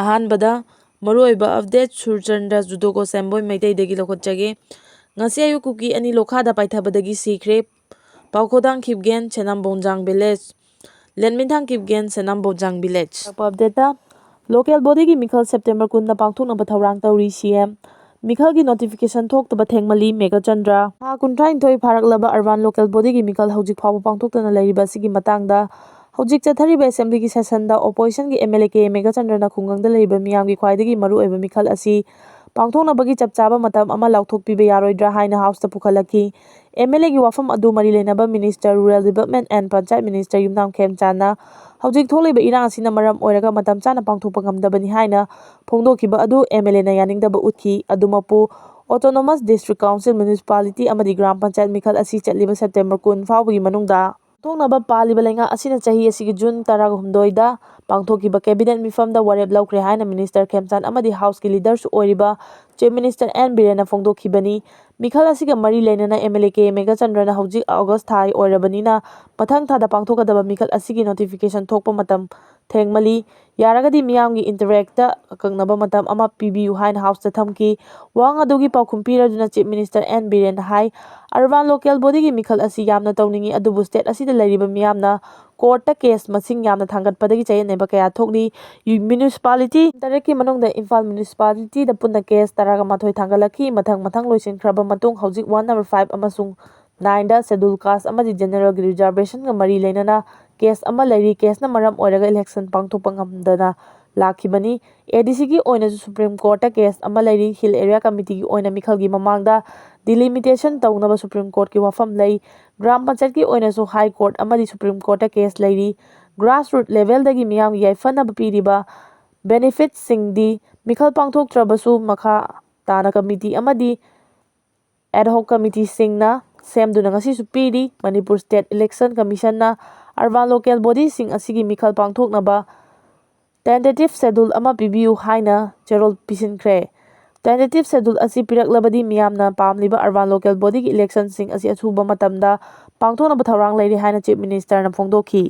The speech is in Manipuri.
ꯑꯍꯥꯟꯕꯗ ꯃꯔꯨꯑꯣꯏꯕ ꯑꯞꯗꯦꯠ ꯁꯨꯔꯆꯟꯗ꯭ꯔ ꯖꯨꯗꯣꯀꯣ ꯁꯦꯝꯕꯣꯏ ꯃꯩꯇꯩꯗꯒꯤ ꯂꯧꯈꯠꯆꯒꯦ꯫ ꯉꯁꯤ ꯑꯌꯨꯛ ꯀꯨꯀꯤ ꯑꯅꯤ ꯂꯣꯛꯈꯥꯗ ꯄꯥꯏꯊꯕꯗꯒꯤ ꯁꯤꯈ꯭ꯔꯦ꯫ ꯄꯥꯎꯈꯣꯗꯥꯡ ꯈꯤꯞꯒꯦꯟ ꯁꯦꯅꯥꯝꯕꯣꯟꯖꯥꯡ ꯚꯤꯂꯦꯖ, ꯂꯦꯟꯃꯤꯟꯊꯥꯡ ꯈꯤꯞꯒꯦꯟ ꯁꯦꯅꯥꯝꯕꯣꯟꯖꯥꯡ ꯚꯤꯂꯦꯖ꯫ ꯑꯞꯗꯦꯠꯇ ꯂꯣꯀꯦꯜ ꯕꯣꯗꯤꯒꯤ ꯃꯤꯈꯜ ꯁꯦꯞꯇꯦꯝꯕꯔ 10ꯗ ꯄꯥꯡꯊꯣꯛꯅꯕ ꯊꯧꯔꯥꯡ ꯇꯧꯔꯤ ꯁꯤ.ꯑꯦꯝ꯫ ꯃꯤꯈꯜꯒꯤ ꯅꯣꯇꯤꯐꯤꯀꯦꯁꯟ ꯊꯣꯛꯇꯕ ꯊꯦꯡꯃꯜꯂꯤ ꯃꯦꯘꯆꯟꯗ꯭ꯔ꯫ ꯊꯥ 32 ꯐꯥꯔꯛꯂꯕ ꯑꯔꯕꯥꯟ ꯂꯣꯀꯦꯜ ꯕꯣꯗꯤꯒꯤ ꯃꯤꯈꯜ ꯍꯧꯖꯤꯛ ꯐꯥꯎꯕ ꯄꯥꯡꯊꯣꯛꯇꯅ ꯂꯩꯔꯤꯕ ꯑꯁꯤꯒꯤ ꯃꯇꯥꯡꯗ ꯍꯧꯖꯤꯛ ꯆꯠꯊꯔꯤꯕ ꯑꯦꯁꯦꯝꯕ꯭ꯂꯤꯒꯤ ꯁꯦꯁꯟꯗ ꯑꯣꯄꯣꯖꯤꯁꯟꯒꯤ ꯑꯦꯝ.ꯑꯦꯜ.ꯑꯦ. ꯀꯦ. ꯃꯦꯘꯆꯟꯗ꯭ꯔꯅ ꯈꯨꯡꯒꯪꯗ ꯂꯩꯔꯤꯕ ꯃꯤꯌꯥꯝꯒꯤ ꯈ꯭ꯋꯥꯏꯗꯒꯤ ꯃꯔꯨꯑꯣꯏꯕ ꯃꯤꯈꯜ ꯑꯁꯤ ꯄꯥꯡꯊꯣꯛꯅꯕꯒꯤ ꯆꯞ ꯆꯥꯕ ꯃꯇꯝ ꯑꯃ ꯂꯥꯎꯊꯣꯛꯄꯤꯕ ꯌꯥꯔꯣꯏꯗ꯭ꯔꯥ ꯍꯥꯏꯅ ꯍꯥꯎꯁꯇ ꯄꯨꯈꯠꯂꯛꯈꯤ꯫ ꯑꯦꯝ.ꯑꯦꯜ.ꯑꯦ.ꯒꯤ ꯋꯥꯐꯝ ꯑꯗꯨ ꯃꯔꯤ ꯂꯩꯅꯕ minister rural development and panchayat minister ꯌꯨꯝꯅꯥꯝ ꯈꯦꯝꯆꯥꯟꯗꯅ ꯍꯧꯖꯤꯛ ꯊꯣꯛꯂꯤꯕ ꯏꯔꯥꯡ ꯑꯁꯤꯅ ꯃꯔꯝ ꯑꯣꯏꯔꯒ ꯃꯇꯝ ꯆꯥꯅ ꯄꯥꯡꯊꯣꯛꯄ ꯉꯝꯗꯕꯅꯤ ꯍꯥꯏꯅ ꯐꯣꯡꯗꯣꯛꯈꯤꯕ ꯑꯗꯨ ꯑꯦꯝ.ꯑꯦꯜ.ꯑꯦ.ꯅ ꯌꯥꯅꯤꯡꯗꯕ ꯎꯠꯈꯤ꯫ ꯑꯗꯨꯃꯛꯄꯨ ꯑꯣꯇꯣꯅꯣꯃꯁ ꯗꯤꯁꯇ꯭ꯔꯤꯛ ꯀꯥꯎꯟꯁꯤꯜ, ꯃ꯭ꯌꯨꯅꯤꯁꯤꯄꯥꯂꯤꯇꯤ ꯑꯃꯗꯤ ꯒ꯭ꯔꯥꯝ ꯄꯟꯆꯥꯌꯠ ꯃꯤꯈꯜ ꯑꯁꯤ ꯆꯠꯂꯤꯕ ꯁꯦꯞꯇꯦꯝꯕꯔ 10 ꯐꯥꯎꯕꯒꯤ ꯃꯅꯨꯡꯗ ꯄꯥꯡꯊꯣꯛꯅꯕ ꯄꯥꯜꯂꯤꯕ ꯂꯩꯉꯥꯛ ꯑꯁꯤꯅ ꯆꯍꯤ ꯑꯁꯤꯒꯤ ꯖꯨꯟ 18ꯗ ꯄꯥꯡꯊꯣꯛꯈꯤꯕ ꯀꯦꯕꯤꯅꯦꯠ ꯃꯤꯐꯝꯗ ꯋꯥꯔꯦꯞ ꯂꯧꯈ꯭ꯔꯦ ꯍꯥꯏꯅ ꯃꯤꯅꯤꯁꯇꯔ ꯈꯦꯝꯆꯥꯟ ꯑꯃꯗꯤ ꯍꯥꯎꯁꯀꯤ ꯂꯤꯗꯔꯁꯨ ꯑꯣꯏꯔꯤꯕ ꯆꯤꯐ ꯃꯤꯅꯤꯁꯇꯔ ꯑꯦꯟ. ꯕꯤꯔꯦꯟꯅ ꯐꯣꯡꯗꯣꯛꯈꯤꯕꯅꯤ꯫ ꯃꯤꯈꯜ ꯑꯁꯤꯒ ꯃꯔꯤ ꯂꯩꯅꯅ ꯑꯦꯝ.ꯑꯦꯜ.ꯑꯦ. ꯀꯦ. ꯃꯦꯘꯆꯟꯗ꯭ꯔꯅ ꯍꯧꯖꯤꯛ ꯑꯣꯒꯁꯠ ꯊꯥ ꯑꯣꯏꯔꯕꯅꯤꯅ ꯃꯊꯪ ꯊꯥꯗ ꯄꯥꯡꯊꯣꯛꯀꯗꯕ ꯃꯤꯈꯜ ꯑꯁꯤꯒꯤ ꯅꯣꯇꯤꯐꯤꯀꯦꯁꯟ ꯊꯣꯛꯄ ꯃꯇꯝ ꯊꯦꯡꯃꯜꯂꯤ, ꯌꯥꯔꯒꯗꯤ ꯃꯤꯌꯥꯝꯒꯤ ꯏꯟꯇꯔꯦꯛꯇ ꯑꯀꯛꯅꯕ ꯃꯇꯝ ꯑꯃ ꯄꯤꯕꯤꯌꯨ ꯍꯥꯏꯅ ꯍꯥꯎꯁꯇ ꯊꯝꯈꯤ꯫ ꯋꯥꯍꯪ ꯑꯗꯨꯒꯤ ꯄꯥꯎꯈꯨꯝ ꯄꯤꯔꯗꯨꯅ ꯆꯤꯐ ꯃꯤꯅꯤꯁꯇꯔ ꯑꯦꯟ. ꯕꯤꯔꯦꯟꯅ ꯍꯥꯏ ꯑꯔꯕꯥꯟ ꯂꯣꯀꯦꯜ ꯕꯣꯗꯤꯒꯤ ꯃꯤꯈꯜ ꯑꯁꯤ ꯌꯥꯝꯅ ꯇꯧꯅꯤꯡꯏ ꯑꯗꯨꯕꯨ ꯁ꯭ꯇꯦꯠ ꯑꯁꯤꯗ ꯂꯩꯔꯤꯕ ꯃꯤꯌꯥꯝꯅ ꯀꯣꯔꯠꯇ ꯀꯦꯁ ꯃꯁꯤꯡ ꯌꯥꯝꯅ ꯊꯥꯡꯒꯠꯄꯗꯒꯤ ꯆꯌꯦꯠꯅꯕ ꯀꯌꯥ ꯊꯣꯛꯂꯤ꯫ ꯃ꯭ꯌꯨꯅꯤꯁꯤꯄꯥꯂꯤꯇꯤ 8ꯀꯤ ꯃꯅꯨꯡꯗ ꯏꯝꯐꯥꯜ ꯃ꯭ꯌꯨꯅꯤꯁꯤꯄꯥꯂꯤꯇꯤꯗ ꯄꯨꯟꯅ ꯀꯦꯁ 19 ꯊꯥꯡꯒꯠꯂꯛꯈꯤ꯫ ꯃꯊꯪ ꯂꯣꯏꯁꯤꯟꯈ꯭ꯔꯕ ꯃꯇꯨꯡ ꯍꯧꯖꯤꯛ ꯋꯥꯔꯗ ꯅꯝꯕꯔ 5 ꯑꯃꯁꯨꯡ 9ꯗ ꯁꯦꯗ꯭ꯌꯨꯜ ꯀꯥꯁꯠ ꯑꯃꯗꯤ ꯖꯦꯅꯔꯦꯜꯒꯤ ꯔꯤꯖꯔꯕꯦꯁꯟꯒ ꯃꯔꯤ ꯂꯩꯅꯅ ꯀꯦꯁ ꯑꯃ ꯂꯩꯔꯤ꯫ ꯀꯦꯁꯅ ꯃꯔꯝ ꯑꯣꯏꯔꯒ ꯏꯂꯦꯛꯁꯟ ꯄꯥꯡꯊꯣꯛꯄ ꯉꯝꯗꯅ ꯂꯥꯛꯈꯤꯕꯅꯤ꯫ ꯑꯦ.ꯗꯤ.ꯁꯤꯒꯤ ꯑꯣꯏꯅꯁꯨ ꯁꯨꯄ꯭ꯔꯤꯝ ꯀꯣꯔꯠꯇ ꯀꯦꯁ ꯑꯃ ꯂꯩꯔꯤ꯫ ꯍꯤꯜ ꯑꯦꯔꯤꯌꯥ ꯀꯃꯤꯇꯤꯒꯤ ꯑꯣꯏꯅ ꯃꯤꯈꯜꯒꯤ ꯃꯃꯥꯡꯗ ꯗꯤꯂꯤꯃꯤꯇꯦꯁꯟ ꯇꯧꯅꯕ ꯁꯨꯄ꯭ꯔꯤꯝ ꯀꯣꯔꯠꯀꯤ ꯋꯥꯐꯝ ꯂꯩ꯫ ꯒ꯭ꯔꯥꯝ ꯄꯟꯆꯥꯌꯠꯀꯤ ꯑꯣꯏꯅꯁꯨ ꯍꯥꯏ ꯀꯣꯔꯠ ꯑꯃꯗꯤ ꯁꯨꯄ꯭ꯔꯤꯝ ꯀꯣꯔꯠꯇ ꯀꯦꯁ ꯂꯩꯔꯤ꯫ ꯒ꯭ꯔꯥꯁꯔꯨꯠ ꯂꯦꯚꯦꯜꯗꯒꯤ ꯃꯤꯌꯥꯝꯒꯤ ꯌꯥꯏꯐꯅꯕ ꯄꯤꯔꯤꯕ ꯕꯦꯅꯤꯐꯤꯠꯁꯤꯡꯗꯤ ꯃꯤꯈꯜ ꯄꯥꯡꯊꯣꯛꯇ꯭ꯔꯕꯁꯨ ꯃꯈꯥ ꯇꯥꯅ ꯀꯃꯤꯇꯤ ꯑꯃꯗꯤ ꯑꯦꯗꯍꯣꯛ ꯀꯃꯤꯇꯤꯁꯤꯡꯅ ꯁꯦꯝꯗꯨꯅ ꯉꯁꯤꯁꯨ ꯄꯤꯔꯤ꯫ ꯃꯅꯤꯄꯨꯔ ꯁ꯭ꯇꯦꯠ ꯏꯂꯦꯛꯁꯟ ꯀꯝꯃꯤꯁꯟꯅ ꯑꯔꯕꯥꯟ ꯂꯣꯀꯦꯜ ꯕꯣꯗꯤꯁꯤꯡ ꯑꯁꯤꯒꯤ ꯃꯤꯈꯜ ꯄꯥꯡꯊꯣꯛꯅꯕ ꯇꯦꯟꯇꯦꯇꯤꯚ ꯁꯦꯗ꯭ꯌꯨꯜ ꯑꯃ ꯄꯤꯕꯤꯌꯨ ꯍꯥꯏꯅ ꯆꯦꯔꯣꯜ ꯄꯤꯁꯤꯟꯈ꯭ꯔꯦ꯫ ꯇꯦꯟꯇꯦꯇꯤꯚ ꯁꯦꯗ꯭ꯌꯨꯜ ꯑꯁꯤ ꯄꯤꯔꯛꯂꯕꯗꯤ ꯃꯤꯌꯥꯝꯅ ꯄꯥꯝꯂꯤꯕ ꯑꯔꯕꯥꯟ ꯂꯣꯀꯦꯜ ꯕꯣꯗꯤꯒꯤ ꯏꯂꯦꯛꯁꯟꯁꯤꯡ ꯑꯁꯤ ꯑꯊꯨꯕ ꯃꯇꯝꯗ ꯄꯥꯡꯊꯣꯛꯅꯕ ꯊꯧꯔꯥꯡ ꯂꯩꯔꯤ ꯍꯥꯏꯅ ꯆꯤꯐ ꯃꯤꯅꯤꯁꯇꯔꯅ ꯐꯣꯡꯗꯣꯛꯈꯤ꯫